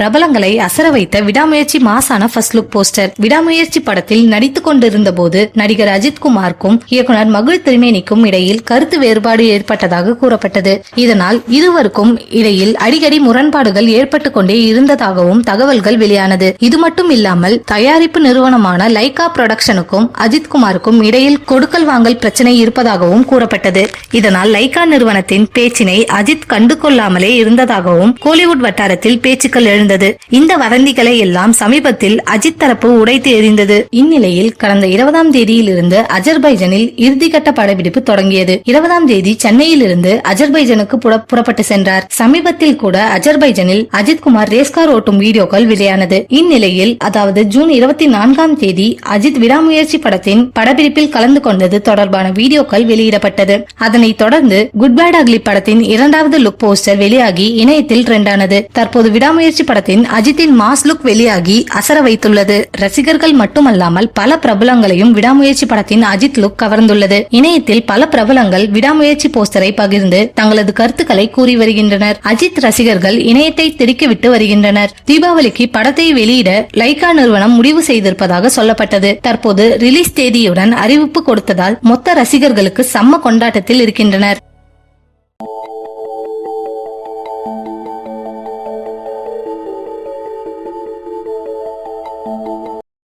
பிரபலங்களை அசர வைத்த விடாமுயற்சி மாசான ஃபர்ஸ்ட் லுக் போஸ்டர். விடாமுயற்சி படத்தில் நடித்துக் கொண்டிருந்த போது நடிகர் அஜித்குமாருக்கும் இயக்குனர் மகுள் திருமேனிக்கும் இடையில் கருத்து வேறுபாடு ஏற்பட்டதாக கூறப்பட்டது. இதனால் இருவருக்கும் இடையில் அடிக்கடி முரண்பாடுகள் ஏற்பட்டுக் கொண்டே இருந்ததாகவும் தகவல்கள் வெளியானது. இது மட்டும் இல்லாமல் தயாரிப்பு நிறுவனமான லைகா புரொடக்ஷனுக்கும் அஜித்குமாருக்கும் இடையில் கொடுக்கல் வாங்கல் பிரச்சனை இருப்பதாகவும் கூறப்பட்டது. இதனால் லைகா நிறுவனத்தின் பேச்சினை அஜித் கண்டுகொள்ளாமலே இருந்ததாகவும் கோலிவுட் வட்டாரத்தில் பேச்சுக்கள் எழுந்தது. இந்த வதந்திகளை எல்லாம் சமீபத்தில் அஜித் தரப்பு உடைத்து எறிந்தது. இந்நிலையில் கடந்த 20ஆம் தேதியிலிருந்து அஜர்பைஜனில் இறுதிக்கட்ட படப்பிடிப்பு தொடங்கியது. 20ஆம் தேதி சென்னையில் இருந்து அஜர்பைஜனுக்கு புறப்பட்டு சென்றார். சமீபத்தில் கூட அஜர்பைஜனில் அஜித்குமார் ரேஸ்கார் ஓட்டும் வீடியோக்கள் வெளியானது. இந்நிலையில் அதாவது ஜூன் 24ஆம் தேதி அஜித் விடாமுயற்சி படத்தின் படப்பிடிப்பில் கலந்து கொண்டது தொடர்பான வீடியோக்கள் வெளியிடப்பட்டது. அதனைத் தொடர்ந்து குட் பேட் அக்லி படத்தின் 2வது லுக் போஸ்டர் வெளியாகி இணையத்தில் ட்ரெண்டானது. தற்போது விடாமுயற்சி படத்தின் அஜித்தின் மாஸ் லுக் வெளியாகி அசர வைத்துள்ளது. ரசிகர்கள் மட்டுமல்லாமல் பல பிரபலங்களையும் விடாமுயற்சி படத்தின் அஜித் லுக் கவர்ந்துள்ளது. இணையத்தில் பல பிரபலங்கள் விடாமுயற்சி போஸ்டரை பகிர்ந்து தங்களது கருத்துக்களை கூறி வருகின்றனர். அஜித் ரசிகர்கள் இணையத்தை திடுக்கிவிட்டு வருகின்றனர். தீபாவளிக்கு படத்தை வெளியிட லைகா நிறுவனம் முடிவு செய்திருப்பதாக சொல்லப்பட்டது. தற்போது ரிலீஸ் தேதியுடன் அறிவிப்பு கொடுத்ததால் மொத்த ரசிகர்களுக்கு செம்ம கொண்டாட்டத்தில் இருக்கின்றனர்.